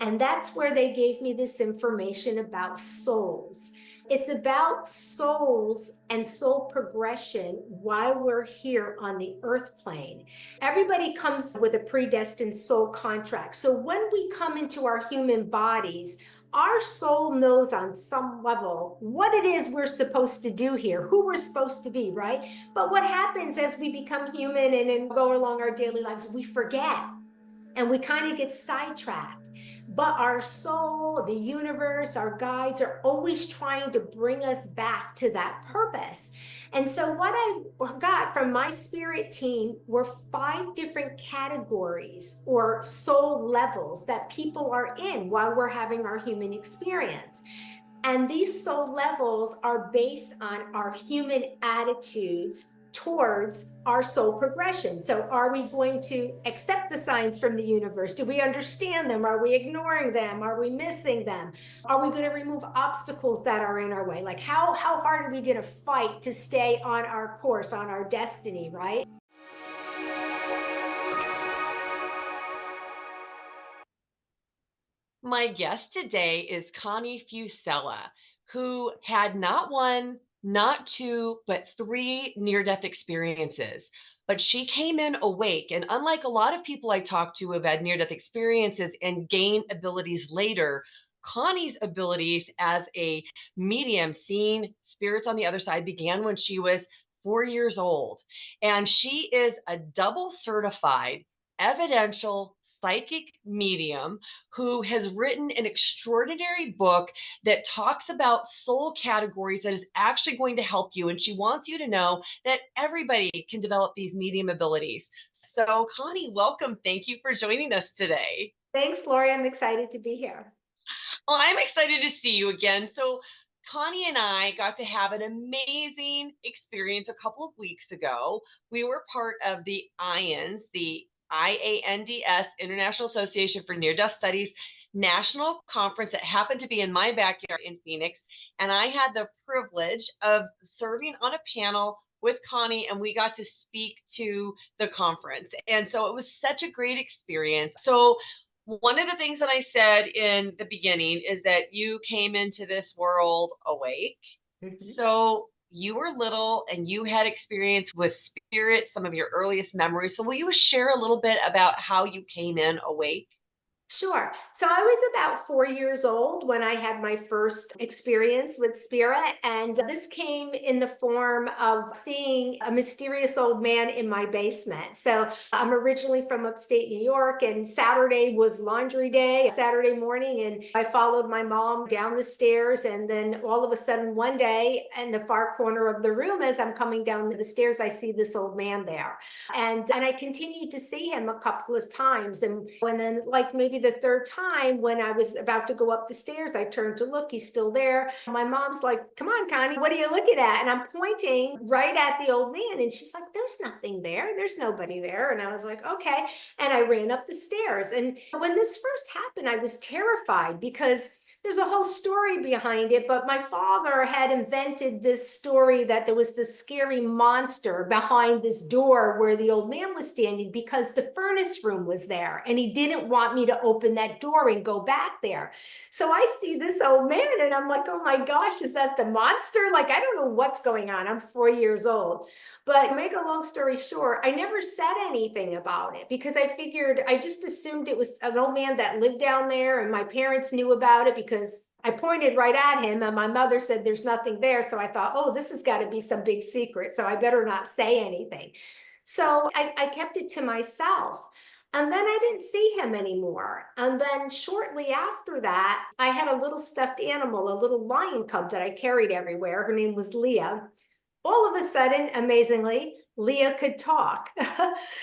And that's where they gave me this information about souls. It's about souls and soul progression while we're here on the earth plane. Everybody comes with a predestined soul contract. So when we come into our human bodies, our soul knows on some level what it is we're supposed to do here, who we're supposed to be, right? But what happens as we become human and go along our daily lives, we forget and we kind of get sidetracked. But our soul, the universe, our guides are always trying to bring us back to that purpose. And so what I got from my spirit team were 5 different categories or soul levels that people are in while we're having our human experience. And these soul levels are based on our human attitudes towards our soul progression. So are we going to accept the signs from the universe? Do we understand them? Are we ignoring them? Are we missing them? Are we going to remove obstacles that are in our way? Like how hard are we going to fight to stay on our course, on our destiny, right? My guest today is Connie Fusella, who had not one, not two, but 3 near death experiences. But she came in awake. And unlike a lot of people I talk to who have had near death experiences and gain abilities later, Connie's abilities as a medium, seeing spirits on the other side, began when she was 4 years old. And she is a double certified evidential psychic medium who has written an extraordinary book that talks about soul categories that is actually going to help you. And she wants you to know that everybody can develop these medium abilities. So, Connie, welcome. Thank you for joining us today. Thanks, Lori. I'm excited to be here. Well, I'm excited to see you again. So, Connie and I got to have an amazing experience a couple of weeks ago. We were part of the IANDS, the IANDS, International Association for Near Death Studies national conference that happened to be in my backyard in Phoenix. And I had the privilege of serving on a panel with Connie, and we got to speak to the conference. And so it was such a great experience. So, one of the things that I said in the beginning is that you came into this world awake. Mhm. So you were little and you had experience with spirit, some of your earliest memories. So will you share a little bit about how you came in awake? Sure. So I was about 4 years old when I had my first experience with spirit. And this came in the form of seeing a mysterious old man in my basement. So I'm originally from upstate New York, and Saturday was laundry day, Saturday morning. And I followed my mom down the stairs. And then all of a sudden, one day in the far corner of the room, as I'm coming down the stairs, I see this old man there. And I continued to see him a couple of times. And then like maybe the third time when I was about to go up the stairs, I turned to look, he's still there. My mom's like, come on, Connie, what are you looking at? And I'm pointing right at the old man. And she's like, there's nothing there. There's nobody there. And I was like, okay. And I ran up the stairs. And when this first happened, I was terrified because there's a whole story behind it, but my father had invented this story that there was this scary monster behind this door where the old man was standing because the furnace room was there and he didn't want me to open that door and go back there. So I see this old man and I'm like, oh my gosh, is that the monster? Like, I don't know what's going on. I'm 4 years old. But to make a long story short, I never said anything about it because I figured, I just assumed it was an old man that lived down there and my parents knew about it because I pointed right at him and my mother said there's nothing there. So I thought, oh, this has got to be some big secret. So I better not say anything. So I kept it to myself. And then I didn't see him anymore. And then shortly after that, I had a little stuffed animal, a little lion cub that I carried everywhere. Her name was Leah. All of a sudden, amazingly, Leah could talk.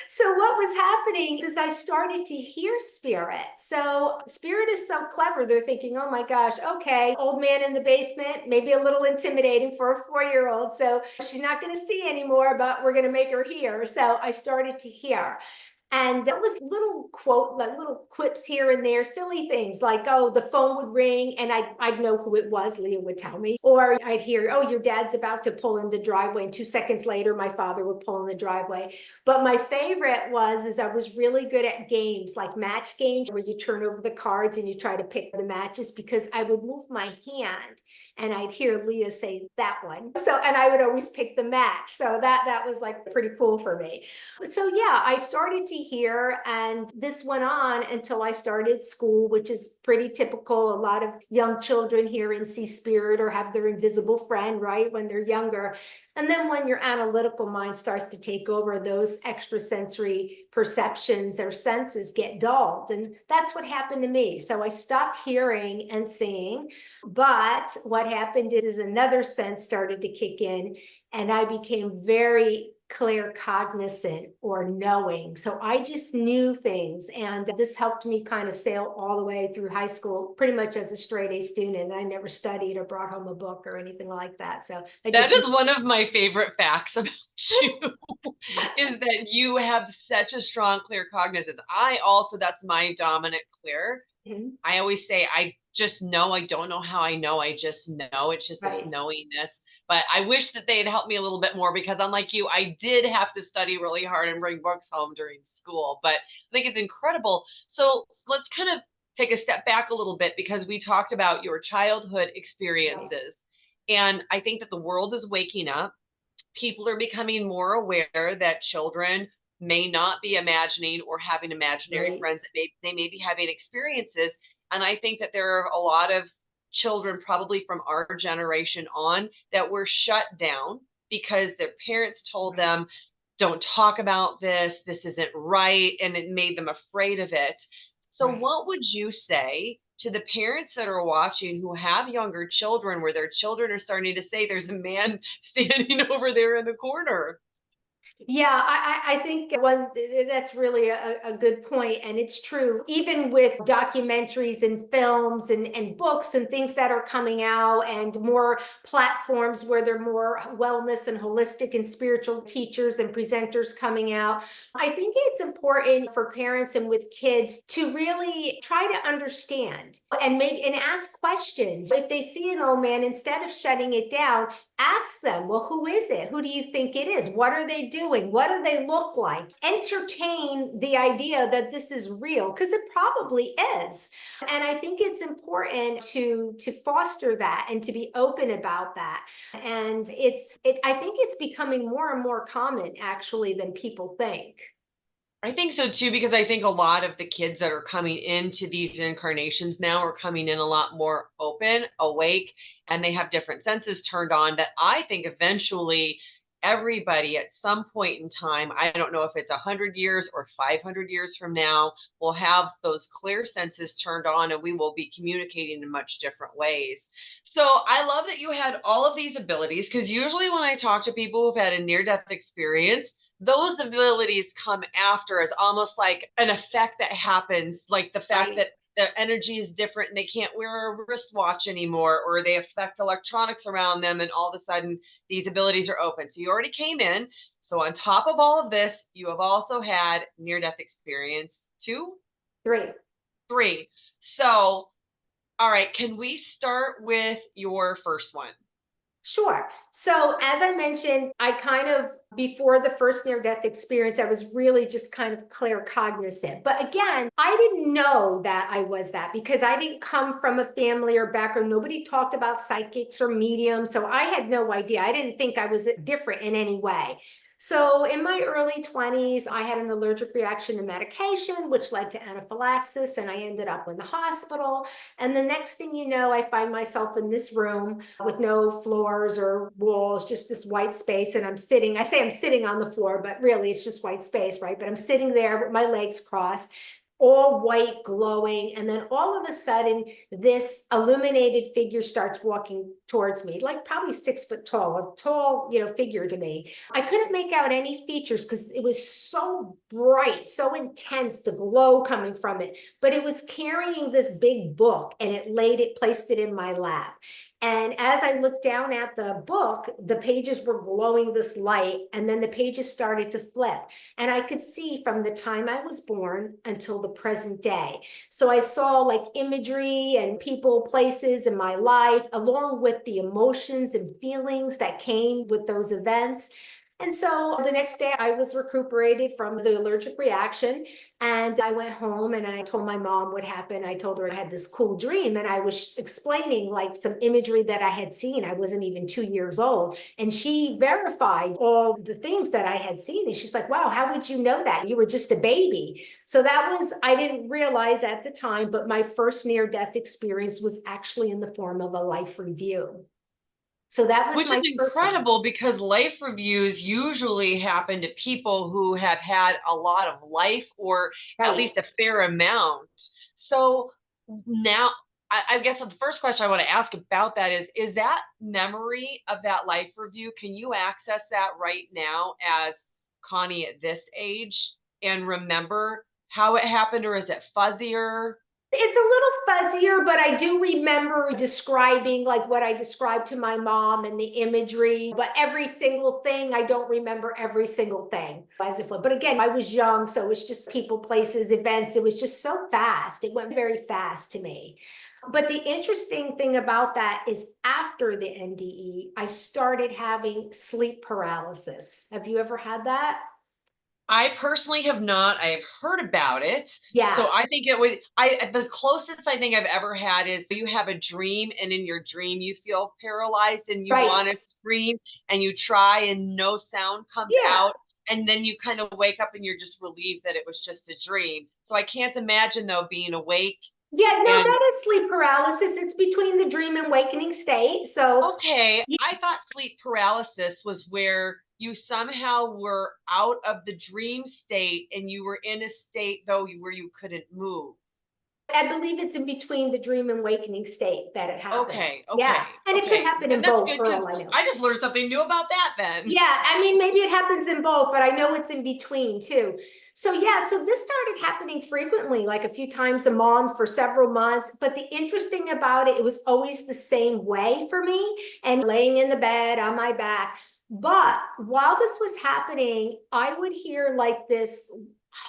So what was happening is I started to hear spirit. So spirit is so clever. They're thinking, oh my gosh, okay, old man in the basement, maybe a little intimidating for a 4-year-old. So she's not going to see anymore, but we're going to make her hear. So I started to hear. And that was little quote, like little quips here and there, silly things like, oh, the phone would ring and I'd know who it was. Leah would tell me. Or I'd hear, oh, your dad's about to pull in the driveway. And 2 seconds later, my father would pull in the driveway. But my favorite is I was really good at games, like match games, where you turn over the cards and you try to pick the matches, because I would move my hand and I'd hear Leah say that one. So, and I would always pick the match. So that was like pretty cool for me. So yeah, I started to hear, and this went on until I started school, which is pretty typical. A lot of young children hear and see spirit or have their invisible friend, right, when they're younger. And then when your analytical mind starts to take over, those extrasensory perceptions or senses get dulled. And that's what happened to me. So I stopped hearing and seeing. But what happened is another sense started to kick in, and I became very claircognizant or knowing. So I just knew things. And this helped me kind of sail all the way through high school, pretty much as a straight A student. I never studied or brought home a book or anything like that. So I That just is one of my favorite facts about you is that you have such a strong clear cognizance. I also, that's my dominant clear. Mhm. I always say, I just know. I don't know how I know. I just know. It's just this Right. knowingness. But I wish that they'd help me a little bit more, because unlike you, I did have to study really hard and bring books home during school. But I think it's incredible. So let's kind of take a step back a little bit, because we talked about your childhood Right. experiences. And I think that the world is waking up. People are becoming more aware that children may not be imagining or having imaginary Right. friends, that they may be having experiences. And I think that there are a lot of children, probably from our generation on, that were shut down because their parents told Right. them, don't talk about this isn't right, and it made them afraid of it. So Right. what would you say to the parents that are watching who have younger children, where their children are starting to say, there's a man standing over there in the corner? Yeah, I think that's really a good point, and it's true. Even with documentaries and films and books and things that are coming out, and more platforms where there are more wellness and holistic and spiritual teachers and presenters coming out, I think it's important for parents and with kids to really try to understand and make and ask questions. If they see an old man, instead of shutting it down, ask them, well, who is it? Who do you think it is? What are they doing? What do they look like? Entertain the idea that this is real, because it probably is. And I think it's important to foster that and to be open about that. And I think it's becoming more and more common actually than people think. I think so too, because I think a lot of the kids that are coming into these incarnations now are coming in a lot more open, awake, and they have different senses turned on, that I think eventually everybody at some point in time, I don't know if it's 100 years or 500 years from now, will have those clear senses turned on, and we will be communicating in much different ways. So I love that you had all of these abilities, because usually when I talk to people who've had a near death experience, those abilities come after, as almost like an effect that happens, like the fact Right. that their energy is different and they can't wear a wristwatch anymore, or they affect electronics around them, and all of a sudden these abilities are open. So you already came in. So on top of all of this, you have also had near death experience two, Three. three. So, all right, can we start with your first one? Sure. So, as I mentioned, I kind of, before the first near death experience, I was really just kind of claircognizant. But again, I didn't know that I was that, because I didn't come from a family or background. Nobody talked about psychics or mediums. So, I had no idea. I didn't think I was different in any way. So, in my early 20s, I had an allergic reaction to medication, which led to anaphylaxis, and I ended up in the hospital. And the next thing you know, I find myself in this room with no floors or walls, just this white space. And I say I'm sitting on the floor, but really it's just white space, right? But I'm sitting there with my legs crossed, all white, glowing. And then all of a sudden, this illuminated figure starts walking towards me, like probably 6 foot tall, a tall, figure to me. I couldn't make out any features because it was so bright, so intense, the glow coming from it. But it was carrying this big book, and placed it in my lap. And as I looked down at the book, the pages were glowing this light, and then the pages started to flip. And I could see from the time I was born until the present day. So I saw like imagery and people, places in my life, along with the emotions and feelings that came with those events. And so the next day I was recuperated from the allergic reaction, and I went home and I told my mom what happened. I told her I had this cool dream, and I was explaining like some imagery that I had seen. I wasn't even 2 years old. And she verified all the things that I had seen. And she's like, wow, how would you know that? You were just a baby. So that was, I didn't realize at the time, but my first near-death experience was actually in the form of a life review. So that was Which is my first one. incredible because life reviews usually happen to people who have had a lot of life or at Right. least a fair amount. So now, I guess the first question I want to ask about that is that memory of that life review, can you access that right now as Connie at this age and remember how it happened, or is it fuzzier? It's a little fuzzier, but I do remember describing like what I described to my mom and the imagery, but every single thing, I don't remember every single thing as if, but again, I was young, so it was just people, places, events. It was just so fast. It went very fast to me. But the interesting thing about that is after the NDE, I started having sleep paralysis. Have you ever had that? I personally have not. I have heard about it. Yeah, So I think it would I the closest I think I've ever had is you have a dream and in your dream you feel paralyzed and you right. want to scream and you try and no sound comes Yeah. out and then you kind of wake up and you're just relieved that it was just a dream. So I can't imagine though being awake Yeah, no, and that is sleep paralysis. It's between the dream and wakening state. So, okay, yeah, I thought sleep paralysis was where you somehow were out of the dream state and you were in a state though where you couldn't move. I believe it's in between the dream and wakening state that it happens. Okay, Yeah, okay, and it could okay. happen And in that's both good for because all I know. I just learned something new about that then. Yeah, I mean, maybe it happens in both, but I know it's in between too. So yeah, so this started happening frequently, like a few times a month for several months. But the interesting about it, it was always the same way for me, and laying in the bed on my back. But while this was happening, I would hear like this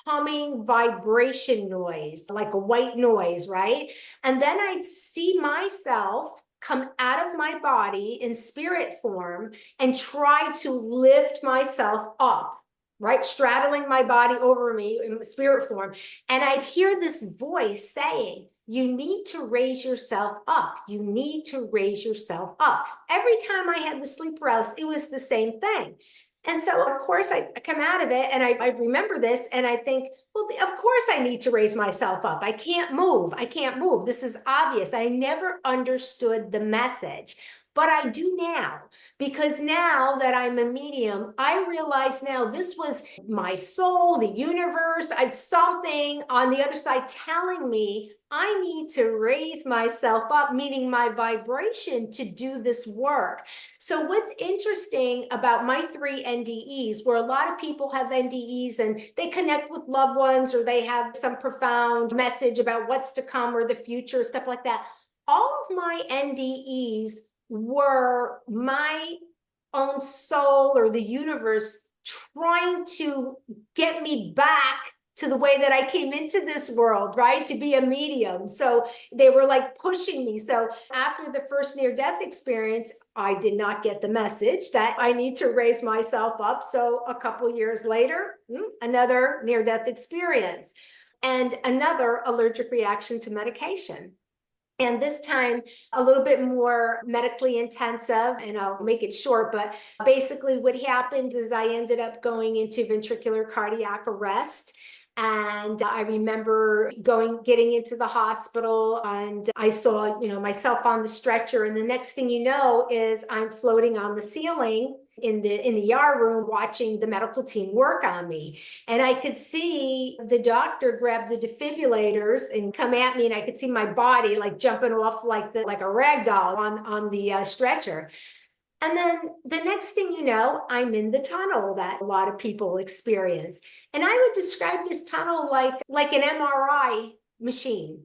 humming vibration noise, like a white noise, right? And then I'd see myself come out of my body in spirit form and try to lift myself up, right? Straddling my body over me in spirit form. And I'd hear this voice saying, you need to raise yourself up. You need to raise yourself up. Every time I had the sleep paralysis, it was the same thing. And so, of course, I come out of it and I remember this and I think, well, of course I need to raise myself up. I can't move. I can't move. This is obvious. I never understood the message, but I do now, because now that I'm a medium, I realize now this was my soul, the universe, I'd something on the other side telling me I need to raise myself up, meaning my vibration to do this work. So what's interesting about my three NDEs, where a lot of people have NDEs and they connect with loved ones or they have some profound message about what's to come or the future, stuff like that. All of my NDEs were my own soul or the universe trying to get me back to the way that I came into this world, right? To be a medium. So they were like pushing me. So after the first near death experience, I did not get the message that I need to raise myself up. So a couple years later, another near death experience and another allergic reaction to medication. And this time a little bit more medically intensive, and I'll make it short, but basically what happened is I ended up going into ventricular cardiac arrest. And I remember getting into the hospital, and I saw, myself on the stretcher. And the next thing you know is I'm floating on the ceiling in the ER room watching the medical team work on me. And I could see the doctor grab the defibrillators and come at me, and I could see my body like jumping off like a rag doll on the stretcher. And then the next thing you know, I'm in the tunnel that a lot of people experience. And I would describe this tunnel like an MRI machine.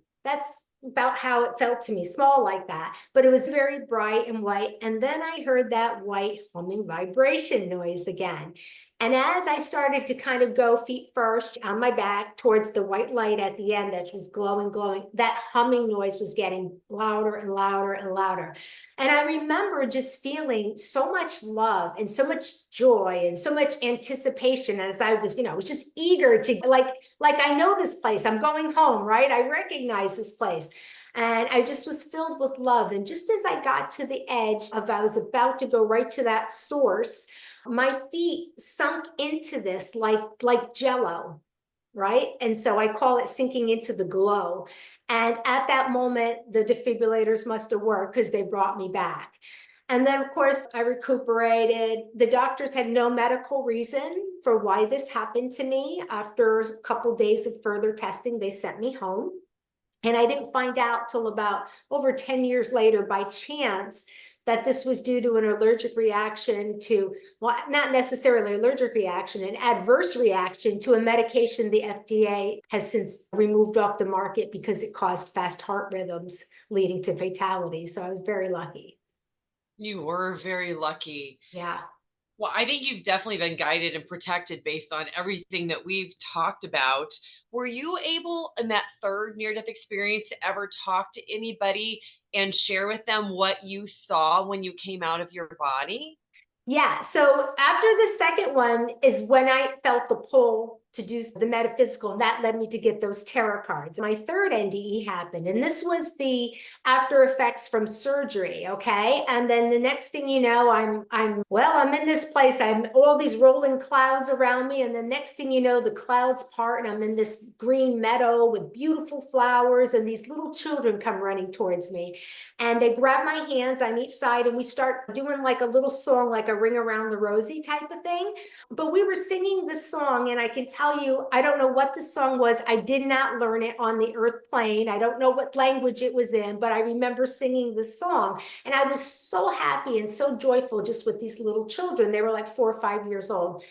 about how it felt to me, small like that, but it was very bright and white. And then I heard that white humming vibration noise again. And as I started to kind of go feet first on my back towards the white light at the end that was glowing, glowing, that humming noise was getting louder and louder and louder. And I remember just feeling so much love and so much joy and so much anticipation as I was, I was just eager to like I know this place. I'm going home, right? I recognize this place. And I just was filled with love. And just as I got to the edge of, I was about to go right to that source, my feet sunk into this like jello, right? And so I call it sinking into the glow. And at that moment, the defibrillators must have worked because they brought me back. And then, of course, I recuperated. The doctors had no medical reason for why this happened to me. After a couple days of further testing, they sent me home. And I didn't find out till about over 10 years later by chance that this was due to an allergic reaction to, well, not necessarily allergic reaction, an adverse reaction to a medication the FDA has since removed off the market because it caused fast heart rhythms leading to fatality. So I was very lucky. You were very lucky. Yeah. Well, I think you've definitely been guided and protected based on everything that we've talked about. Were you able in that third near death experience to ever talk to anybody and share with them what you saw when you came out of your body? Yeah. So after the second one is when I felt the pull to do the metaphysical, and that led me to get those tarot cards. My third NDE happened, and this was the after effects from surgery. Okay. And then the next thing you know, I'm in this place. I'm all these rolling clouds around me. And the next thing you know, the clouds part, and I'm in this green meadow with beautiful flowers, and these little children come running towards me. And they grab my hands on each side, and we start doing like a little song, like a ring around the rosy type of thing. But we were singing this song, and I can tell you, I don't know what the song was. I did not learn it on the earth plane. I don't know what language it was in, but I remember singing this song. And I was so happy and so joyful just with these little children. They were like 4 or 5 years old.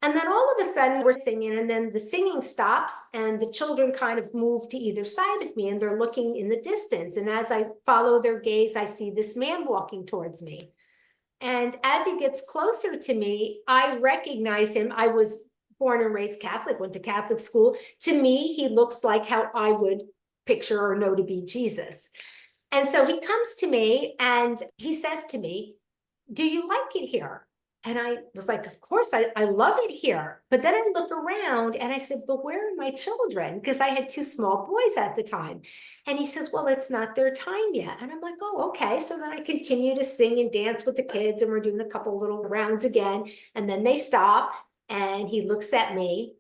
And then all of a sudden we're singing, and then the singing stops, and the children kind of move to either side of me, and they're looking in the distance. And as I follow their gaze, I see this man walking towards me. And as he gets closer to me, I recognize him. I was born and raised Catholic, went to Catholic school. To me, he looks like how I would picture or know to be Jesus. And so he comes to me and he says to me, "Do you like it here?" And I was like, "Of course, I love it here." But then I look around and I said, "But where are my children?" Because I had two small boys at the time. And he says, "Well, it's not their time yet." And I'm like, "Oh, okay." So then I continue to sing and dance with the kids, and we're doing a couple little rounds again. And then they stop, and he looks at me.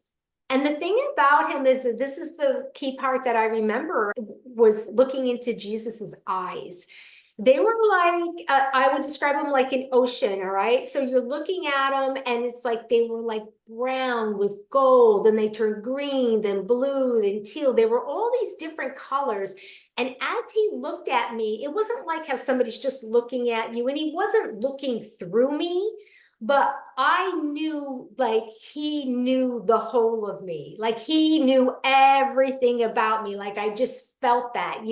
And the thing about him is that this is the key part that I remember was looking into Jesus's eyes. They were like, I would describe them like an ocean, all right? So you're looking at them and it's like they were like brown with gold, and they turned green, then blue, then teal. They were all these different colors. And as he looked at me, it wasn't like how somebody's just looking at you, and he wasn't looking through me, but I knew like he knew the whole of me. Like he knew everything about me. Like I just felt that.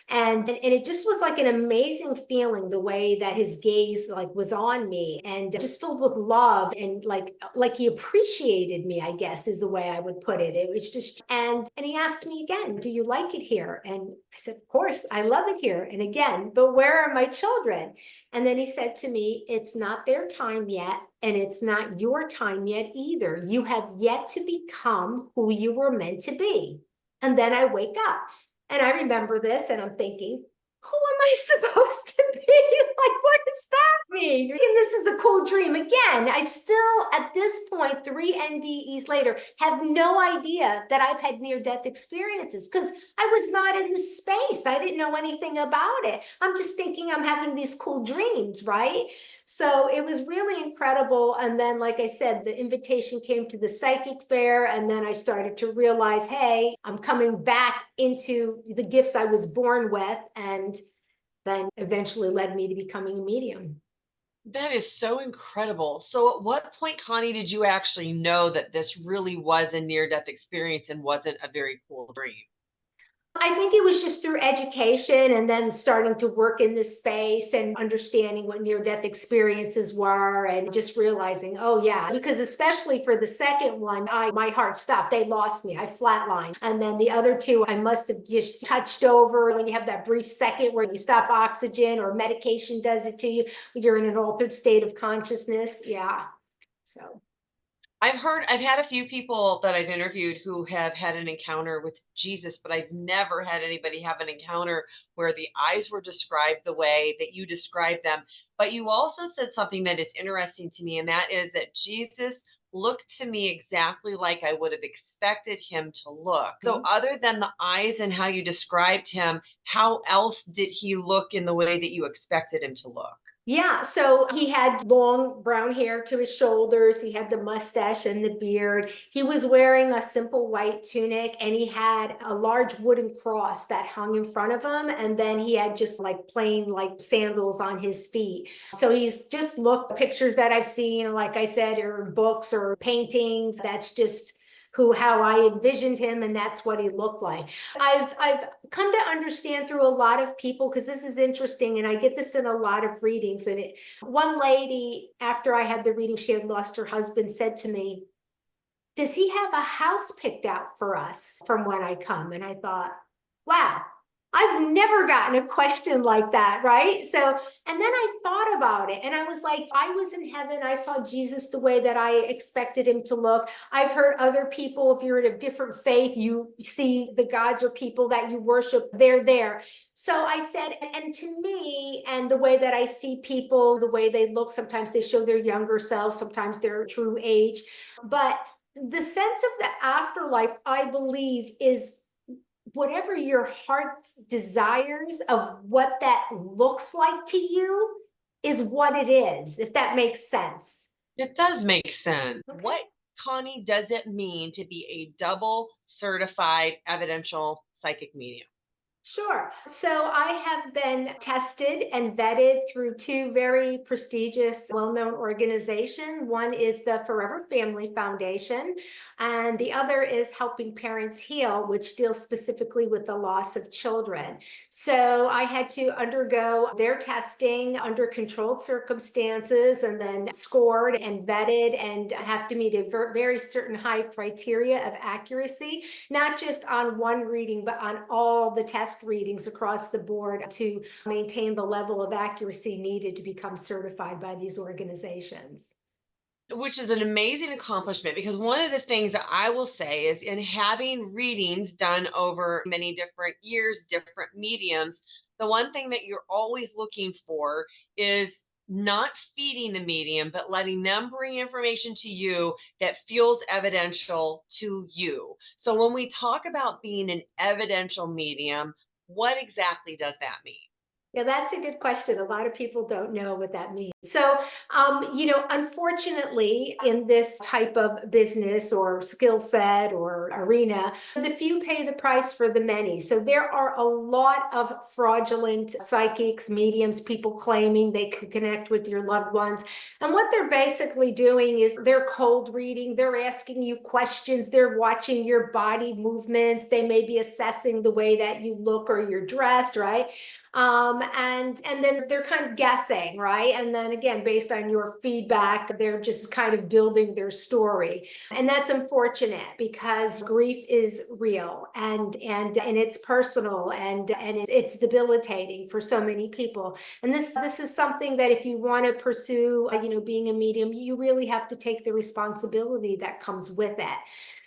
And it just was like an amazing feeling the way that his gaze like was on me, and just filled with love, and like he appreciated me, I guess is the way I would put it. It was just, and he asked me again, "Do you like it here?" And I said, "Of course, I love it here." And again, "But where are my children?" And then he said to me, "It's not their time yet, and it's not your time yet either. You have yet to become who you were meant to be." And then I wake up and I remember this, and I'm thinking, who am I supposed to be? Like, what does that mean? And this is the cool dream. Again, I still, at this point, 3 NDEs later, have no idea that I've had near-death experiences because I was not in this space. I didn't know anything about it. I'm just thinking I'm having these cool dreams, right? So it was really incredible. And then, like I said, the invitation came to the psychic fair. And then I started to realize, hey, I'm coming back into the gifts I was born with. And then eventually led me to becoming a medium. That is so incredible. So, at what point, Connie, did you actually know that this really was a near death experience and wasn't a very cool dream? I think it was just through education and then starting to work in this space and understanding what near-death experiences were and just realizing, oh yeah, because especially for the second one, my heart stopped. They lost me. I flatlined. And then the other two, I must have just touched over when you have that brief second where you stop oxygen or medication does it to you. You're in an altered state of consciousness. Yeah. So. I've had a few people that I've interviewed who have had an encounter with Jesus, but I've never had anybody have an encounter where the eyes were described the way that you described them. But you also said something that is interesting to me, and that is that Jesus looked to me exactly like I would have expected him to look. So, other than the eyes and how you described him, how else did he look in the way that you expected him to look? Yeah, so he had long brown hair to his shoulders. He had the mustache and the beard. He was wearing a simple white tunic and he had a large wooden cross that hung in front of him. And then he had just like plain like sandals on his feet. So he's just looked pictures that I've seen, like I said, or books or paintings. That's just how I envisioned him, and that's what he looked like. I've come to understand through a lot of people, because this is interesting, and I get this in a lot of readings. And one lady, after I had the reading, she had lost her husband, said to me, "Does he have a house picked out for us from when I come?" And I thought, wow, I've never gotten a question like that, right? So, and then I thought about it and I was like, I was in heaven. I saw Jesus the way that I expected him to look. I've heard other people, if you're in a different faith, you see the gods or people that you worship, they're there. So I said, and to me, and the way that I see people, the way they look, sometimes they show their younger selves, sometimes their true age. But the sense of the afterlife, I believe, is whatever your heart desires of what that looks like to you is what it is, if that makes sense. It does make sense. Okay. What, Connie, does it mean to be a double certified evidential psychic medium? Sure. So I have been tested and vetted through two very prestigious, well-known organizations. One is the Forever Family Foundation, and the other is Helping Parents Heal, which deals specifically with the loss of children. So I had to undergo their testing under controlled circumstances and then scored and vetted and have to meet a very certain high criteria of accuracy, not just on one reading, but on all the test readings across the board to maintain the level of accuracy needed to become certified by these organizations. Which is an amazing accomplishment, because one of the things that I will say is, in having readings done over many different years, different mediums, the one thing that you're always looking for is not feeding the medium, but letting them bring information to you that feels evidential to you. So when we talk about being an evidential medium, what exactly does that mean? Yeah, that's a good question. A lot of people don't know what that means. So, unfortunately, in this type of business or skill set or arena, the few pay the price for the many. So there are a lot of fraudulent psychics, mediums, people claiming they can connect with your loved ones. And what they're basically doing is they're cold reading, they're asking you questions, they're watching your body movements, they may be assessing the way that you look or you're dressed, right? And then they're kind of guessing, right? And then again, based on your feedback, they're just kind of building their story. And that's unfortunate because grief is real and it's personal and it's debilitating for so many people. And this is something that if you want to pursue, being a medium, you really have to take the responsibility that comes with it.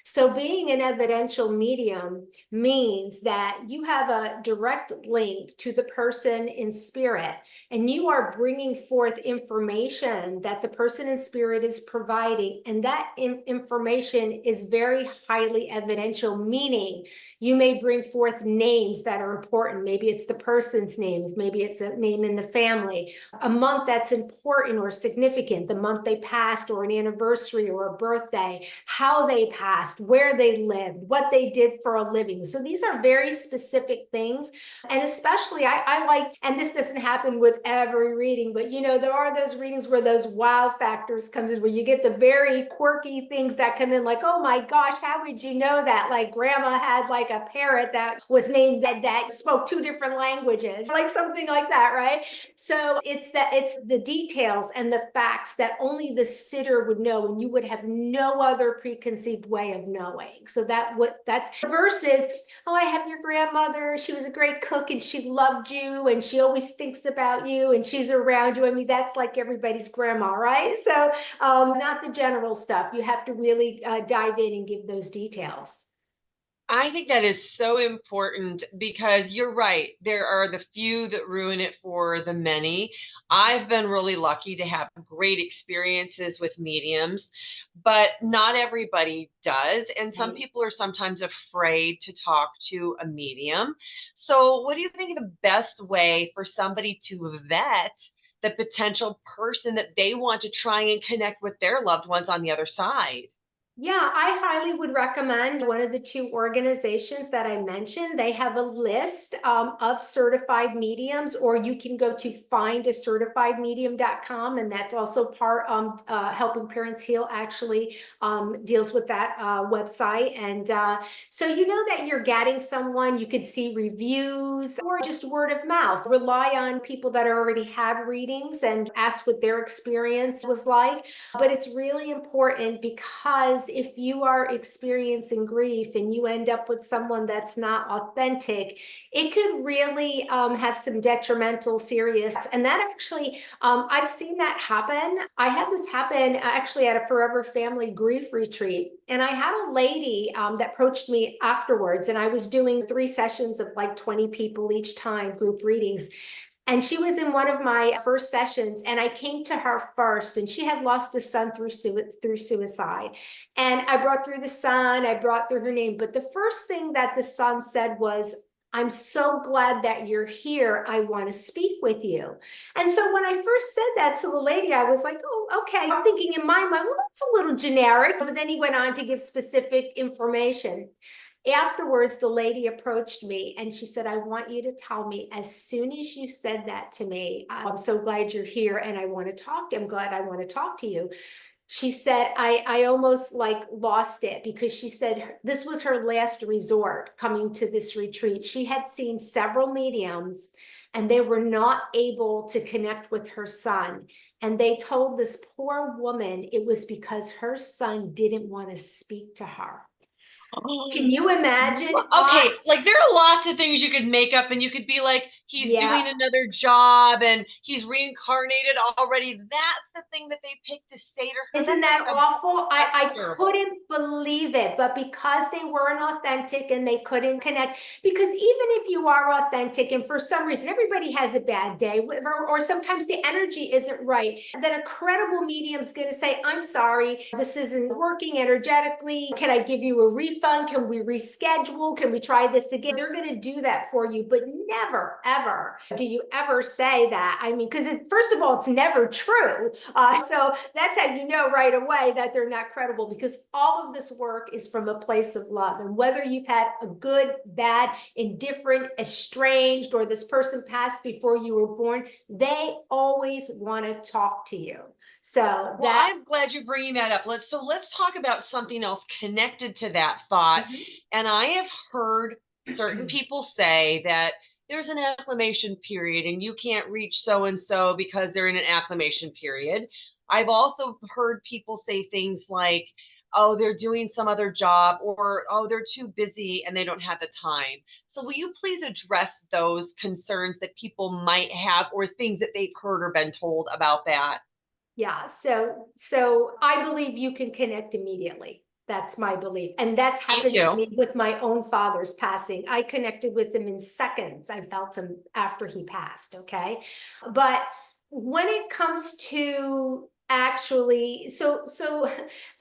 So being an evidential medium means that you have a direct link to the person in spirit, and you are bringing forth information that the person in spirit is providing. And that information is very highly evidential, meaning you may bring forth names that are important. Maybe it's the person's names, maybe it's a name in the family, a month that's important or significant, the month they passed, or an anniversary or a birthday, how they passed, asked, where they lived, what they did for a living. So these are very specific things. And especially I like, and this doesn't happen with every reading, but you know, there are those readings where those wow factors comes in, where you get the very quirky things that come in, like, oh my gosh, how would you know that? Like grandma had like a parrot that was named that spoke two different languages, like something like that, right? So it's the details and the facts that only the sitter would know, and you would have no other preconceived way of knowing. So that's versus, oh, I have your grandmother, she was a great cook and she loved you and she always thinks about you and she's around you. I mean, that's like everybody's grandma, right? So not the general stuff. You have to really dive in and give those details. I think that is so important because you're right. There are the few that ruin it for the many. I've been really lucky to have great experiences with mediums, but not everybody does. And some Right. people are sometimes afraid to talk to a medium. So, what do you think the best way for somebody to vet the potential person that they want to try and connect with their loved ones on the other side? Yeah, I highly would recommend one of the two organizations that I mentioned. They have a list of certified mediums, or you can go to findacertifiedmedium.com, and that's also part Helping Parents Heal actually deals with that website. And so you know that you're getting someone, you could see reviews or just word of mouth. Rely on people that already had readings and ask what their experience was like. But it's really important, because if you are experiencing grief and you end up with someone that's not authentic, it could really have some detrimental serious. And that actually, I've seen that happen. I had this happen actually at a Forever Family grief retreat. And I had a lady that approached me afterwards, and I was doing 3 sessions of like 20 people each time, group readings. And she was in one of my first sessions, and I came to her first, and she had lost a son through suicide. And I brought through the son, I brought through her name. But the first thing that the son said was, I'm so glad that you're here. I want to speak with you. And so when I first said that to the lady, I was like, oh, okay. I'm thinking in my mind, well, that's a little generic. But then he went on to give specific information. Afterwards, the lady approached me and she said, I want you to tell me, as soon as you said that to me, I'm so glad you're here and I want to talk to you. I'm glad I want to talk to you. She said, I almost like lost it, because she said this was her last resort coming to this retreat. She had seen several mediums and they were not able to connect with her son. And they told this poor woman it was because her son didn't want to speak to her. Can you imagine? Okay, like there are lots of things you could make up and you could be like, he's Yeah. doing another job and he's reincarnated already. That's the thing that they picked to say to her. Isn't That's that like awful? that's I terrible. couldn't believe it, but because they weren't authentic and they couldn't connect, because even if you are authentic and for some reason everybody has a bad day, or sometimes the energy isn't right, then a credible medium's going to say, I'm sorry, this isn't working energetically. Can I give you a refund? Can we reschedule? Can we try this again? They're going to do that for you, but never, ever do you ever say that. I mean, because first of all, it's never true. So that's how you know right away that they're not credible, because all of this work is from a place of love. And whether you've had a good, bad, indifferent, estranged, or this person passed before you were born, they always want to talk to you. So Well, that. I'm glad you're bringing that up. Let's talk about something else connected to that thought. And I have heard certain people say that there's an acclimation period and you can't reach so and so because they're in an acclimation period. I've also heard people say things like, oh, they're doing some other job, or oh, they're too busy and they don't have the time. So will you please address those concerns that people might have, or things that they've heard or been told about that? Yeah, so I believe you can connect immediately. That's my belief. And that's Thank happened to you. me with my own father's passing. I connected with him in seconds. I felt him after he passed, okay? But when it comes to actually, so it's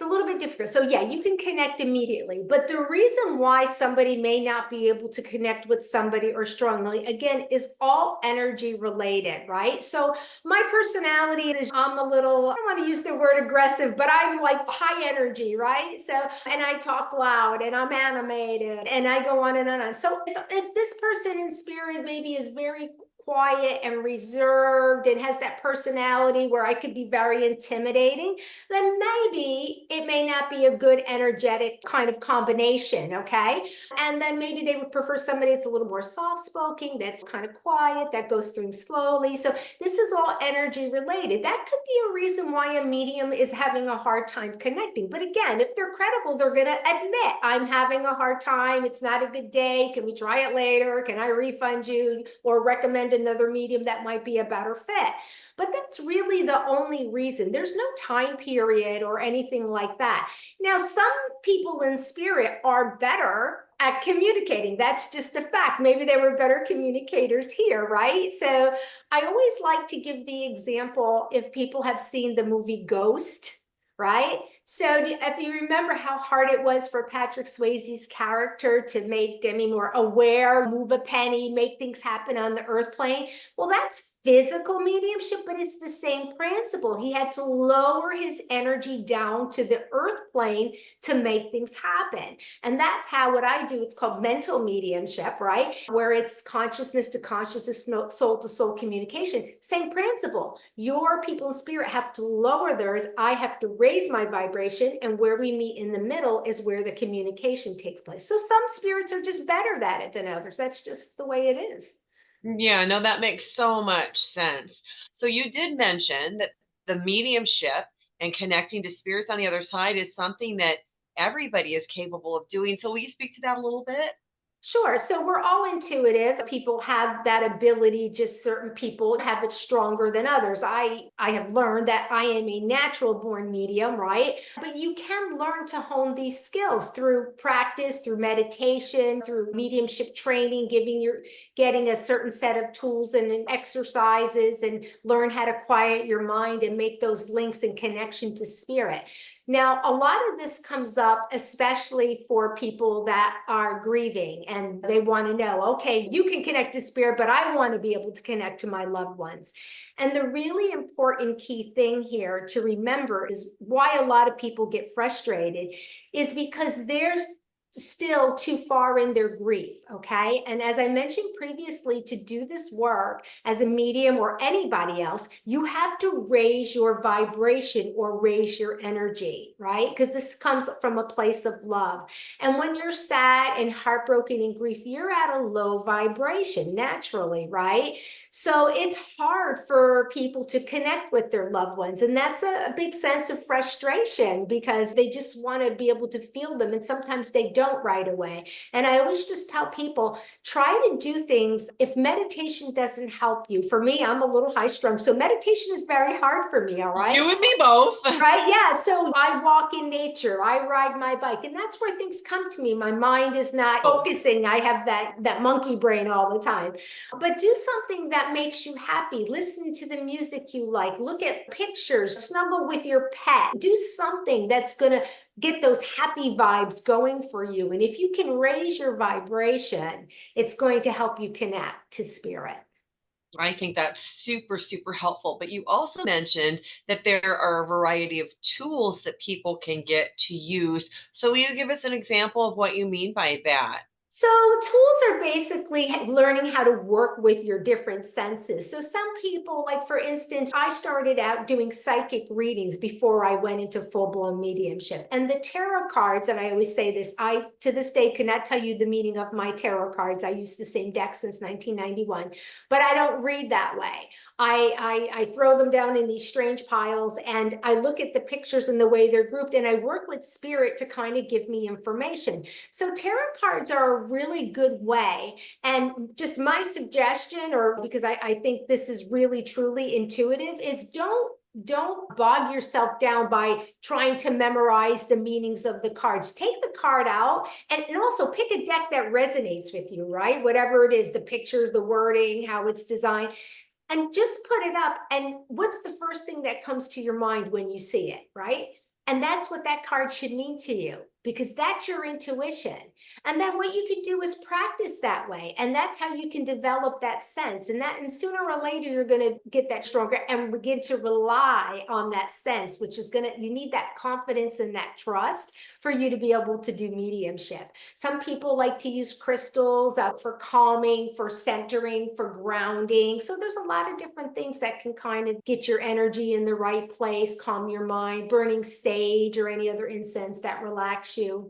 a little bit difficult. So yeah, you can connect immediately, but the reason why somebody may not be able to connect with somebody or strongly, again, is all energy related, right? So my personality is, I'm a little, I don't want to use the word aggressive, but I'm like high energy, right? So, and I talk loud and I'm animated and I go on and on. So if this person in spirit maybe is very quiet and reserved and has that personality where I could be very intimidating, then maybe it may not be a good energetic kind of combination, okay? And then maybe they would prefer somebody that's a little more soft-spoken, that's kind of quiet, that goes through slowly. So this is all energy related. That could be a reason why a medium is having a hard time connecting. But again, if they're credible, they're going to admit, I'm having a hard time. It's not a good day. Can we try it later? Can I refund you or recommend another medium that might be a better fit? But that's really the only reason. There's no time period or anything like that. Now, some people in spirit are better at communicating. That's just a fact. Maybe they were better communicators here, right? So I always like to give the example if people have seen the movie Ghost, right? So if you remember how hard it was for Patrick Swayze's character to make Demi Moore aware, move a penny, make things happen on the earth plane. Well, that's physical mediumship, but it's the same principle. He had to lower his energy down to the earth plane to make things happen. And that's how what I do, it's called mental mediumship, right? Where it's consciousness to consciousness, soul to soul communication. Same principle. Your people in spirit have to lower theirs. I have to raise my vibration. And where we meet in the middle is where the communication takes place. So some spirits are just better at it than others. That's just the way it is. Yeah, no, that makes so much sense. So you did mention that the mediumship and connecting to spirits on the other side is something that everybody is capable of doing. So will you speak to that a little bit? Sure. So we're all intuitive. People have that ability, just certain people have it stronger than others. I have learned that I am a natural born medium, right? But you can learn to hone these skills through practice, through meditation, through mediumship training, getting a certain set of tools and exercises and learn how to quiet your mind and make those links and connection to spirit. Now, a lot of this comes up, especially for people that are grieving and they want to know, okay, you can connect to spirit, but I want to be able to connect to my loved ones. And the really important key thing here to remember is why a lot of people get frustrated is because there's still too far in their grief, okay? And as I mentioned previously, to do this work as a medium or anybody else, you have to raise your vibration or raise your energy, right? Because this comes from a place of love. And when you're sad and heartbroken and grief, you're at a low vibration naturally, right? So it's hard for people to connect with their loved ones. And that's a big sense of frustration because they just want to be able to feel them. And sometimes they don't right away. And I always just tell people, try to do things. If meditation doesn't help you, for me, I'm a little high strung. So meditation is very hard for me, all right? You and me both. Right? Yeah. So I walk in nature, I ride my bike, and that's where things come to me. My mind is not focusing. I have that monkey brain all the time. But do something that makes you happy. Listen to the music you like. Look at pictures, snuggle with your pet. Do something that's going to get those happy vibes going for you. And if you can raise your vibration, it's going to help you connect to spirit. I think that's super, super helpful. But you also mentioned that there are a variety of tools that people can get to use. So will you give us an example of what you mean by that? So tools are basically learning how to work with your different senses. So some people, like for instance, I started out doing psychic readings before I went into full-blown mediumship. And the tarot cards, and I always say this, I to this day cannot tell you the meaning of my tarot cards. I use the same deck since 1991, but I don't read that way. I throw them down in these strange piles and I look at the pictures and the way they're grouped and I work with spirit to kind of give me information. So tarot cards are a really good way. And just my suggestion, or because I think this is really truly intuitive, is don't bog yourself down by trying to memorize the meanings of the cards. Take the card out and also pick a deck that resonates with you, right? Whatever it is, the pictures, the wording, how it's designed. and just put it up. And what's the first thing that comes to your mind when you see it, right? And that's what that card should mean to you, because that's your intuition. And then what you can do is practice that way. And that's how you can develop that sense. And sooner or later, you're going to get that stronger and begin to rely on that sense, which is you need that confidence and that trust for you to be able to do mediumship. Some people like to use crystals for calming, for centering, for grounding. So there's a lot of different things that can kind of get your energy in the right place, calm your mind, burning sage or any other incense that relax you.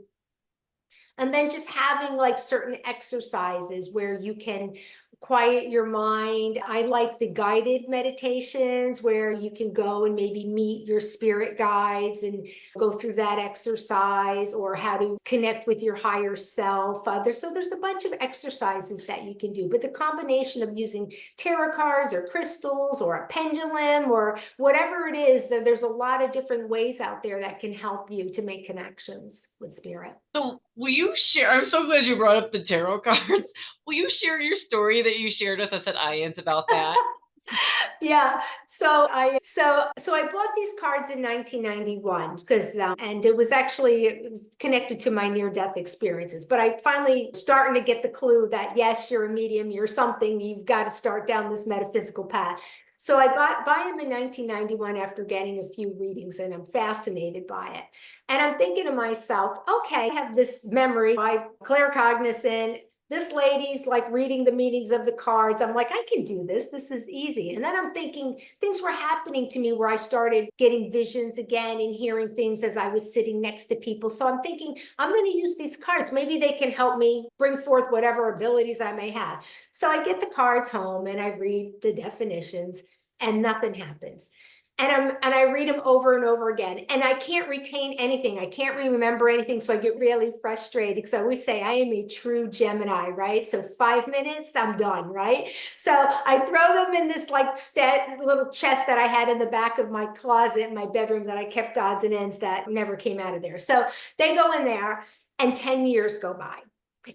And then just having like certain exercises where you can quiet your mind. I like the guided meditations where you can go and maybe meet your spirit guides and go through that exercise, or how to connect with your higher self. There's a bunch of exercises that you can do, but the combination of using tarot cards or crystals or a pendulum or whatever it is, there's a lot of different ways out there that can help you to make connections with spirit. So will you share? I'm so glad you brought up the tarot cards. Will you share your story that you shared with us at IANS about that? Yeah. So I bought these cards in 1991 because and it was connected to my near-death experiences. But I finally starting to get the clue that yes, you're a medium, you're something, you've got to start down this metaphysical path. So I buy them in 1991 after getting a few readings, and I'm fascinated by it. And I'm thinking to myself, okay, I have this memory, I'm claircognizant. This lady's like reading the meanings of the cards. I'm like, I can do this. This is easy. And then I'm thinking things were happening to me where I started getting visions again and hearing things as I was sitting next to people. So I'm thinking, I'm going to use these cards. Maybe they can help me bring forth whatever abilities I may have. So I get the cards home and I read the definitions, and nothing happens. And I read them over and over again, and I can't retain anything. I can't remember anything. So I get really frustrated because I always say I am a true Gemini, right? So 5 minutes, I'm done, right? So I throw them in this like little chest that I had in the back of my closet in my bedroom that I kept odds and ends that never came out of there. So they go in there, and 10 years go by.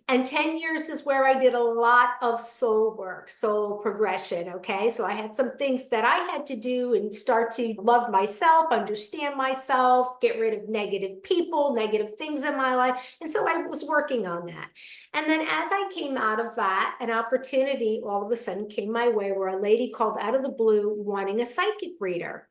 And 10 years is where I did a lot of soul work, soul progression. Okay. So I had some things that I had to do and start to love myself, understand myself, get rid of negative people, negative things in my life. And so I was working on that. And then as I came out of that, an opportunity all of a sudden came my way where a lady called out of the blue wanting a psychic reader.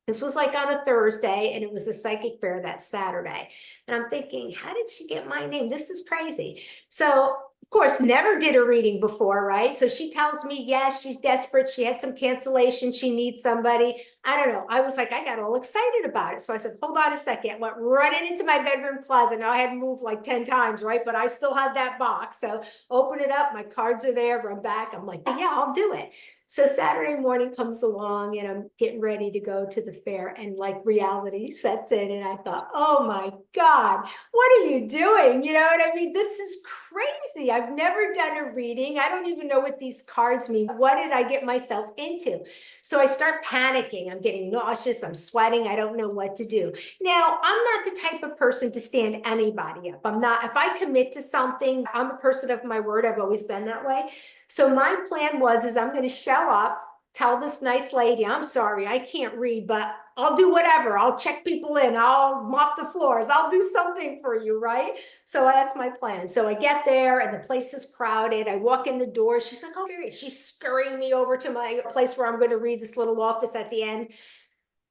This was like on a Thursday, and it was a psychic fair that Saturday. And I'm thinking, how did she get my name? This is crazy. So, of course, never did a reading before, right? So she tells me, yes, she's desperate. She had some cancellation. She needs somebody. I don't know. I was like, I got all excited about it. So I said, hold on a second. Went running into my bedroom closet. Now I had moved like 10 times, right? But I still had that box. So open it up. My cards are there. Run back. I'm like, yeah, I'll do it. So Saturday morning comes along, and I'm getting ready to go to the fair, and like reality sets in, and I thought, oh my God, what are you doing? You know what I mean? This is crazy. I've never done a reading. I don't even know what these cards mean. What did I get myself into? So I start panicking. I'm getting nauseous. I'm sweating. I don't know what to do. Now, I'm not the type of person to stand anybody up. I'm not. If I commit to something, I'm a person of my word. I've always been that way. So my plan is I'm going to show up, tell this nice lady, I'm sorry, I can't read, but I'll do whatever. I'll check people in. I'll mop the floors. I'll do something for you, right? So that's my plan. So I get there, and the place is crowded. I walk in the door. She's like, oh, great. She's scurrying me over to my place where I'm going to read, this little office at the end.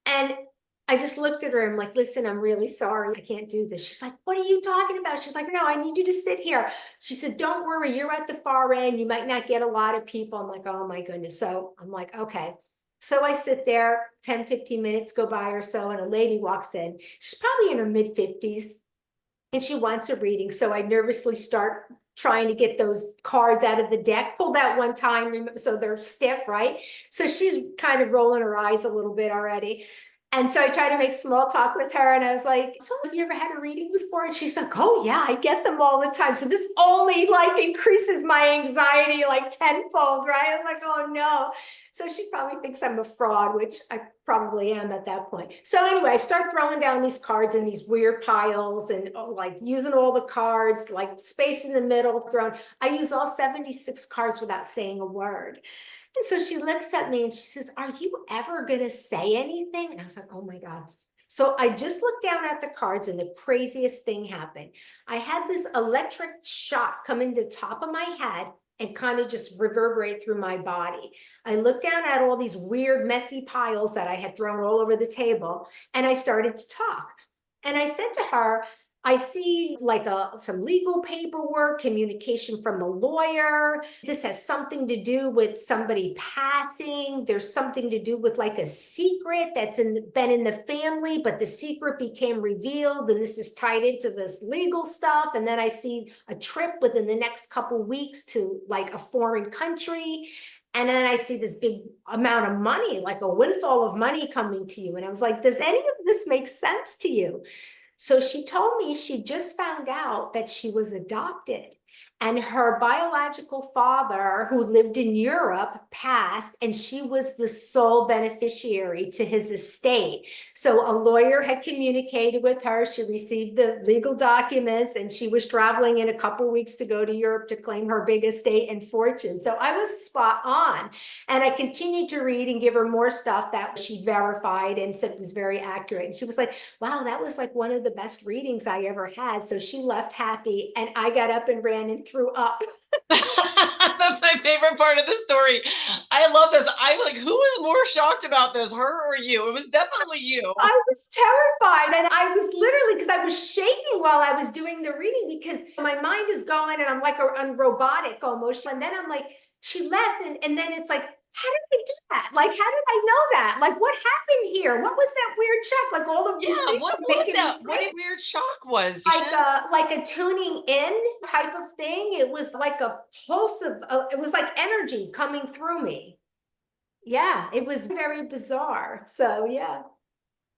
And I just looked at her. I'm like, listen, I'm really sorry. I can't do this. She's like, what are you talking about? She's like, no, I need you to sit here. She said, don't worry. You're at the far end. You might not get a lot of people. I'm like, oh my goodness. So I'm like, okay. So I sit there, 10, 15 minutes go by or so, and a lady walks in. She's probably in her mid 50s, and she wants a reading. So I nervously start trying to get those cards out of the deck, pulled out one time, so they're stiff, right? So she's kind of rolling her eyes a little bit already. And so I try to make small talk with her, and I was like, so have you ever had a reading before? And she's like, oh yeah, I get them all the time. So this only like increases my anxiety like tenfold, right? I'm like, oh no. So she probably thinks I'm a fraud, which I probably am at that point. So anyway, I start throwing down these cards in these weird piles and like using all the cards, like space in the middle thrown. I use all 76 cards without saying a word. And so she looks at me and she says, "Are you ever going to say anything?" And I was like, oh my God. So I just looked down at the cards and the craziest thing happened. I had this electric shock come into the top of my head and kind of just reverberate through my body. I looked down at all these weird, messy piles that I had thrown all over the table, and I started to talk. And I said to her, "I see like some legal paperwork, communication from a lawyer. This has something to do with somebody passing. There's something to do with like a secret that's been in the family, but the secret became revealed, and this is tied into this legal stuff. And then I see a trip within the next couple weeks to like a foreign country. And then I see this big amount of money, like a windfall of money coming to you." And I was like, "Does any of this make sense to you?" So she told me she just found out that she was adopted, and her biological father, who lived in Europe, passed, and she was the sole beneficiary to his estate. So a lawyer had communicated with her. She received the legal documents, and she was traveling in a couple weeks to go to Europe to claim her big estate and fortune. So I was spot on. And I continued to read and give her more stuff that she verified and said was very accurate. And she was like, "Wow, that was like one of the best readings I ever had." So she left happy, and I got up and ran and threw up. That's my favorite part of the story. I love this. I like, who was more shocked about this, her or you? It was definitely you. I was terrified, and I was literally, because I was shaking while I was doing the reading, because my mind is going and I'm like I'm robotic almost. And then I'm like, she left, and then it's like, how did I do that? Like, how did I know that? Like, what happened here? What was that weird check? Like, all of these Yeah, things what are what making that me what a crazy. weird shock was, Dishan. Like a tuning in type of thing. It was like a pulse of, it was like energy coming through me. Yeah, it was very bizarre. So yeah.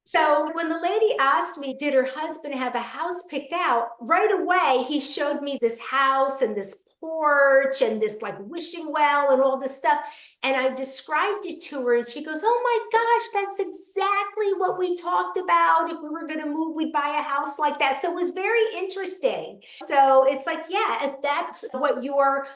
So when the lady asked me, did her husband have a house picked out, right away, he showed me this house and this porch and this like wishing well and all this stuff. And I described it to her, and she goes, "Oh my gosh, that's exactly what we talked about. If we were going to move, we'd buy a house like that." So it was very interesting. So it's like, yeah, if that's what your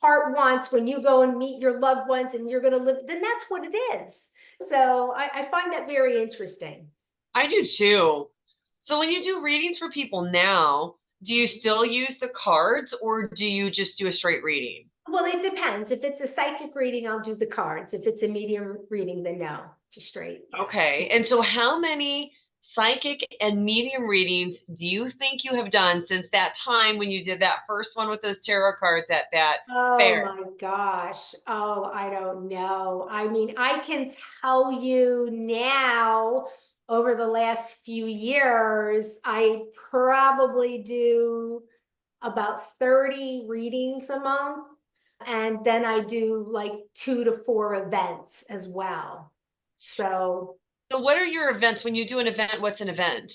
heart wants when you go and meet your loved ones and you're going to live, then that's what it is. So I find that very interesting. I do too. So when you do readings for people now, do you still use the cards or do you just do a straight reading? Well, it depends. If it's a psychic reading, I'll do the cards. If it's a medium reading, then no, just straight. Yeah. Okay. And so how many psychic and medium readings do you think you have done since that time when you did that first one with those tarot cards at that Oh fair? my gosh. Oh, I don't know. I mean, I can tell you now, over the last few years, I probably do about 30 readings a month. And then I do like 2 to 4 events as well. So So what are your events? When you do an event, what's an event?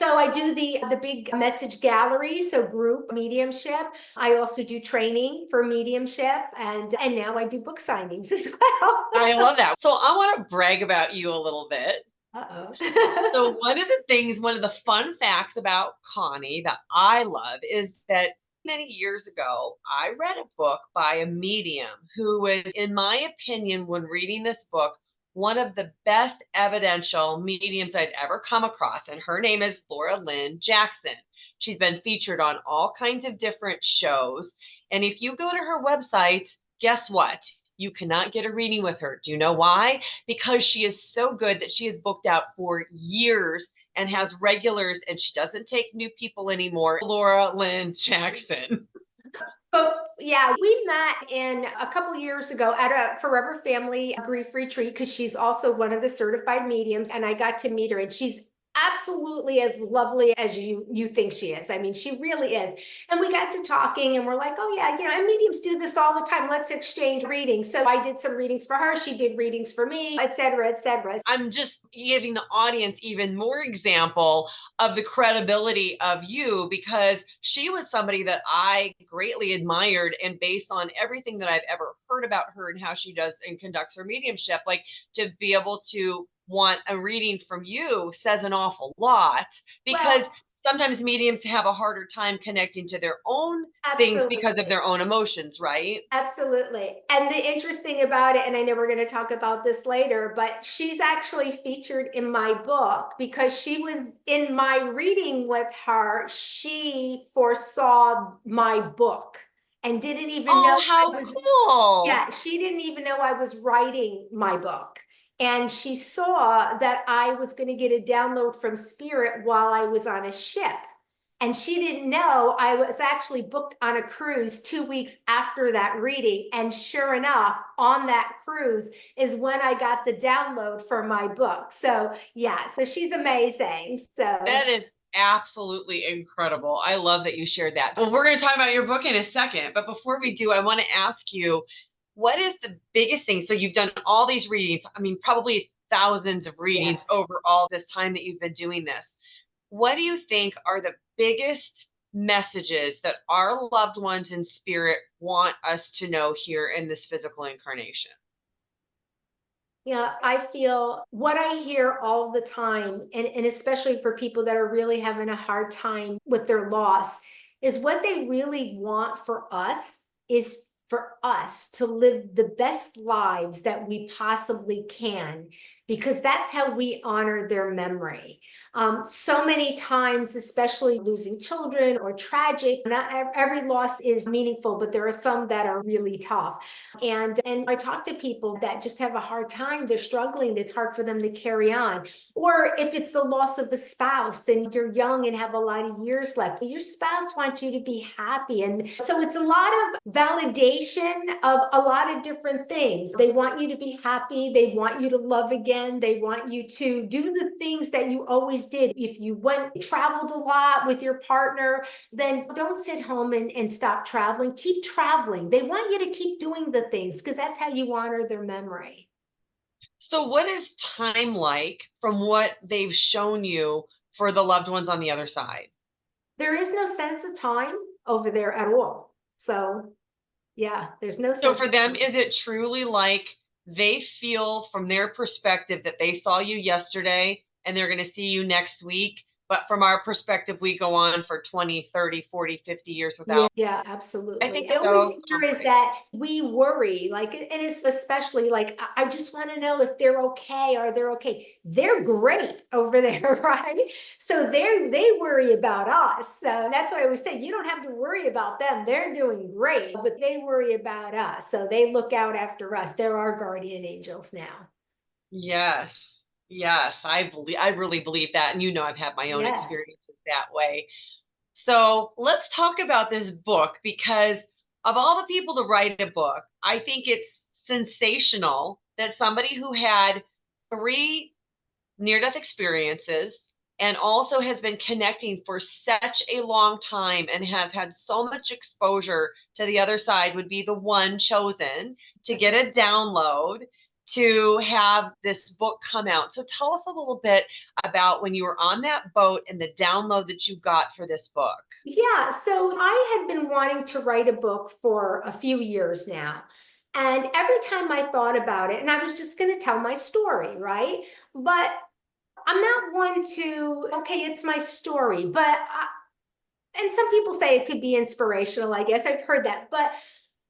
I do the big message gallery, so group mediumship. I also do training for mediumship, and now I do book signings as well. I love that. So I want to brag about you a little bit. So Uh-oh. one of the fun facts about Connie that I love is that many years ago, I read a book by a medium who was, in my opinion, when reading this book, one of the best evidential mediums I'd ever come across. And her name is Laura Lynn Jackson. She's been featured on all kinds of different shows. And if you go to her website, guess what? You cannot get a reading with her. Do you know why? Because she is so good that she is booked out for years and has regulars, and she doesn't take new people anymore. Laura Lynn Jackson. But yeah, we met in a couple years ago at a Forever Family grief retreat, because she's also one of the certified mediums, and I got to meet her, and she's absolutely as lovely as you think she is. I mean, she really is. And we got to talking, and we're like, "Oh yeah, and mediums do this all the time. Let's exchange readings." So I did some readings for her, she did readings for me, et cetera, et cetera. I'm just giving the audience even more example of the credibility of you, because she was somebody that I greatly admired, and based on everything that I've ever heard about her and how she does and conducts her mediumship, like to be able to want a reading from you says an awful lot, because Well, sometimes mediums have a harder time connecting to their own things because of absolutely. their own emotions, right? Absolutely. And the interesting about it, and I know we're going to talk about this later, but she's actually featured in my book because she was in my reading with her. She foresaw my book and didn't even know Oh, how I was, cool. yeah, she didn't even know I was writing my book. And she saw that I was going to get a download from Spirit while I was on a ship. And she didn't know I was actually booked on a cruise 2 weeks after that reading. And sure enough, on that cruise is when I got the download for my book. So, yeah, so she's amazing. So, That is absolutely incredible. I love that you shared that. Well, we're going to talk about your book in a second, but before we do, I want to ask you, what is the biggest thing? So you've done all these readings, I mean, probably thousands of readings yes. over all this time that you've been doing this. What do you think are the biggest messages that our loved ones in spirit want us to know here in this physical incarnation? Yeah, I feel what I hear all the time, and especially for people that are really having a hard time with their loss, is what they really want for us is for us to live the best lives that we possibly can, because that's how we honor their memory. So many times, especially losing children or tragic, not every loss is meaningful, but there are some that are really tough. And I talk to people that just have a hard time, they're struggling, it's hard for them to carry on. Or if it's the loss of a spouse and you're young and have a lot of years left, your spouse wants you to be happy. And so it's a lot of validation of a lot of different things. They want you to be happy, they want you to love again, they want you to do the things that you always did. If you went traveled a lot with your partner, then don't sit home and stop traveling. Keep traveling. They want you to keep doing the things because that's how you honor their memory. So, what is time like from what they've shown you for the loved ones on the other side? There is no sense of time over there at all. So, yeah, there's no So sense for of them, time. is it truly like they feel from their perspective that they saw you yesterday and they're going to see you next week? But from our perspective, we go on for 20, 30, 40, 50 years Yeah, without. yeah, I absolutely. think I always so hear is comforting. that we worry, like, and it's especially like, I just want to know if they're okay. Are they okay? They're great over there, right? So they worry about us. So that's why I always say you don't have to worry about them. They're doing great, but they worry about us. So they look out after us. They're our guardian angels now. Yes. Yes, I really believe that. And I've had my own Yes. experiences that way. So let's talk about this book, because of all the people to write a book, I think it's sensational that somebody who had three near death experiences and also has been connecting for such a long time and has had so much exposure to the other side would be the one chosen to get a download to have this book come out. So tell us a little bit about when you were on that boat and the download that you got for this book. Yeah, so I had been wanting to write a book for a few years now. And every time I thought about it, and I was just going to tell my story, right? But I'm not one to, okay, it's my story, and some people say it could be inspirational, I guess. I've heard that, but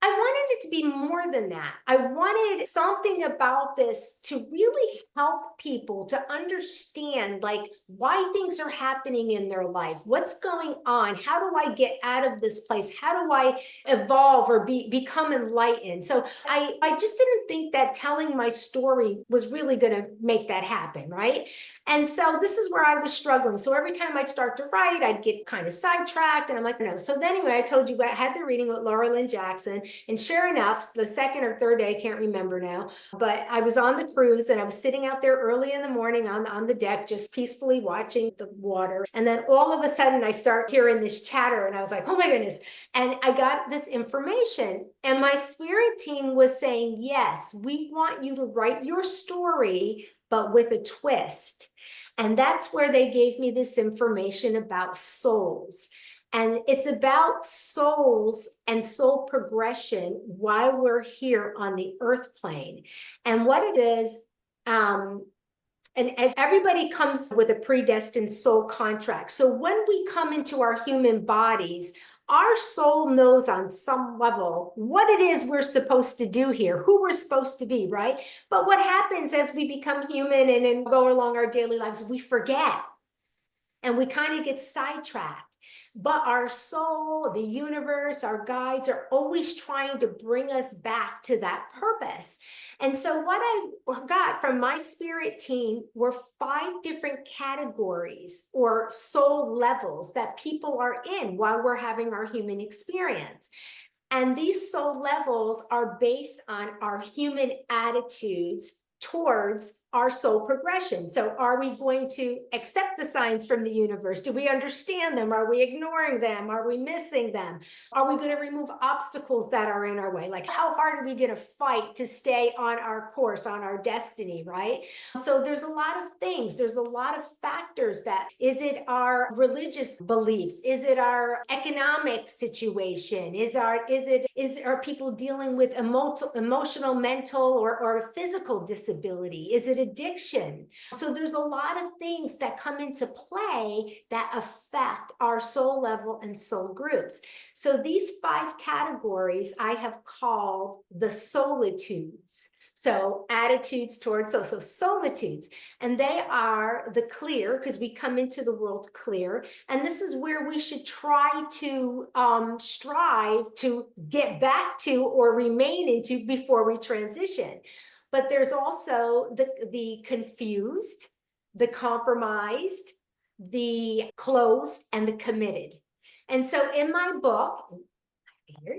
I wanted it to be more than that. I wanted something about this to really help people to understand like why things are happening in their life, what's going on, how do I get out of this place, how do I evolve or become enlightened. So I just didn't think that telling my story was really going to make that happen, right? And so this is where I was struggling. So every time I'd start to write, I'd get kind of sidetracked. And I'm like, no. So then anyway, I told you I had the reading with Laura Lynn Jackson. And sure enough, the second or third day, I can't remember now, but I was on the cruise and I was sitting out there early in the morning on the deck, just peacefully watching the water. And then all of a sudden I start hearing this chatter and I was like, oh my goodness. And I got this information and my spirit team was saying, yes, we want you to write your story, but with a twist. And that's where they gave me this information about souls. And it's about souls and soul progression while we're here on the earth plane. And what it is, um, And as everybody comes with a predestined soul contract. So when we come into our human bodies, our soul knows on some level what it is we're supposed to do here, who we're supposed to be, right? But what happens as we become human and go along our daily lives, we forget and we kind of get sidetracked. But our soul, the universe, our guides are always trying to bring us back to that purpose. And so what I got from my spirit team were 5 different categories or soul levels that people are in while we're having our human experience. And these soul levels are based on our human attitudes towards our soul progression. So are we going to accept the signs from the universe? Do we understand them? Are we ignoring them? Are we missing them? Are we going to remove obstacles that are in our way? Like, how hard are we going to fight to stay on our course, on our destiny, right? So there's a lot of things. There's a lot of factors that, is it our religious beliefs? Is it our economic situation? Are people dealing with emotional, mental, or physical disability? Is it addiction? So there's a lot of things that come into play that affect our soul level and soul groups. So these 5 categories I have called the solitudes. So attitudes towards so solitudes, and they are the clear, because we come into the world clear, and this is where we should try to strive to get back to or remain into before we transition. But there's also the confused, the compromised, the closed, and the committed. And so in my book,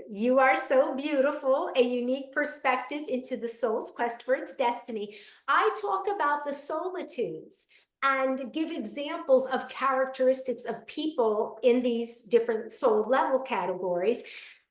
You Are So Beautiful, A Unique Perspective into the Soul's Quest for Its Destiny, I talk about the solitudes and give examples of characteristics of people in these different soul level categories.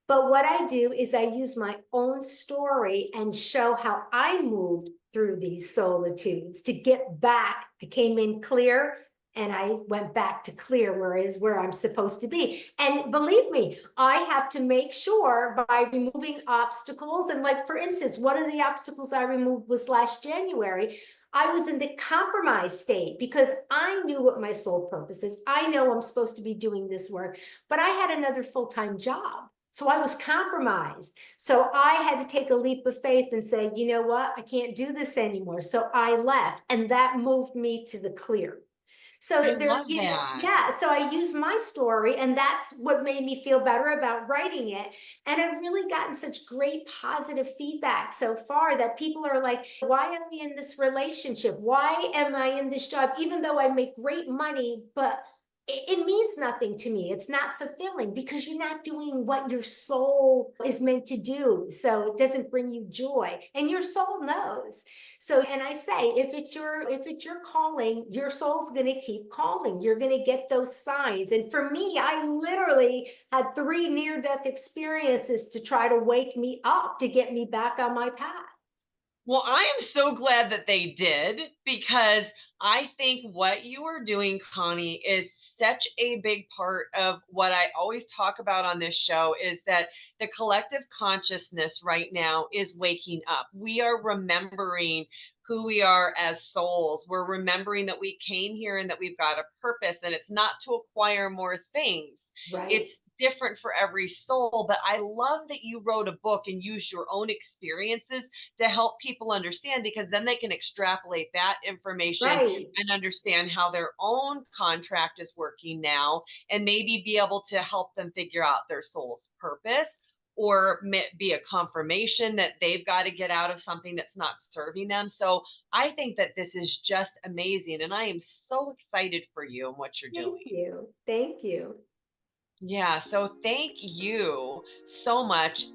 But what I do is I use my own story and show how I moved through these solitudes to get back. I came in clear and I went back to clear, where I'm supposed to be. And believe me, I have to make sure by removing obstacles. And like, for instance, one of the obstacles I removed was last January. I was in the compromise state because I knew what my soul purpose is. I know I'm supposed to be doing this work, but I had another full-time job. So I was compromised. So I had to take a leap of faith and say, you know what? I can't do this anymore. So I left, and that moved me to the clear. I So there, love that. yeah, so I use my story, and that's what made me feel better about writing it. And I've really gotten such great positive feedback so far that people are like, why am I in this relationship? Why am I in this job? Even though I make great money, but it means nothing to me. It's not fulfilling because you're not doing what your soul is meant to do. So it doesn't bring you joy, and your soul knows. So, and I say, if it's your calling, your soul's going to keep calling. You're going to get those signs. And for me, I literally had 3 near-death experiences to try to wake me up, to get me back on my path. Well, I am so glad that they did, because I think what you are doing, Connie, is such a big part of what I always talk about on this show, is that the collective consciousness right now is waking up. We are remembering who we are as souls. We're remembering that we came here and that we've got a purpose, and it's not to acquire more things. Right, It's different for every soul. But I love that you wrote a book and used your own experiences to help people understand, because then they can extrapolate that information right. and understand how their own contract is working now, and maybe be able to help them figure out their soul's purpose, or be a confirmation that they've got to get out of something that's not serving them. So I think that this is just amazing, and I am so excited for you and what you're Thank doing. you. Thank you. Yeah, so thank you so much.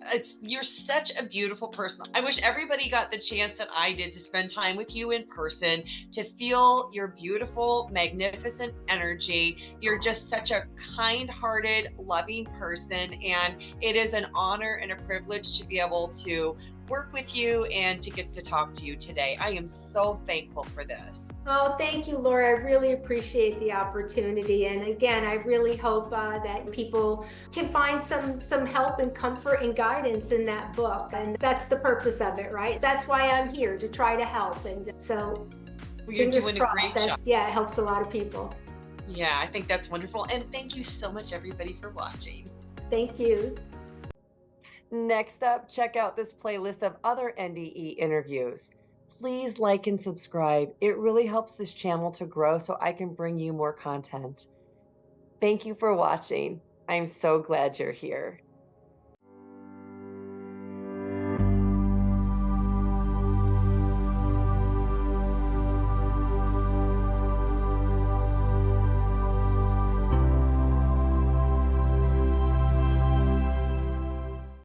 You're such a beautiful person. I wish everybody got the chance that I did to spend time with you in person, to feel your beautiful, magnificent energy. You're just such a kind-hearted, loving person, and it is an honor and a privilege to be able to work with you and to get to talk to you today. I am so thankful for this. Oh, thank you, Laura. I really appreciate the opportunity. And again, I really hope that people can find some help and comfort and guidance in that book. And that's the purpose of it, right? That's why I'm here, to try to help. And so You're Fingers doing a crossed great job. that, yeah, it helps a lot of people. Yeah, I think that's wonderful. And thank you so much, everybody, for watching. Thank you. Next up, check out this playlist of other NDE interviews. Please like and subscribe. It really helps this channel to grow so I can bring you more content. Thank you for watching. I'm so glad you're here.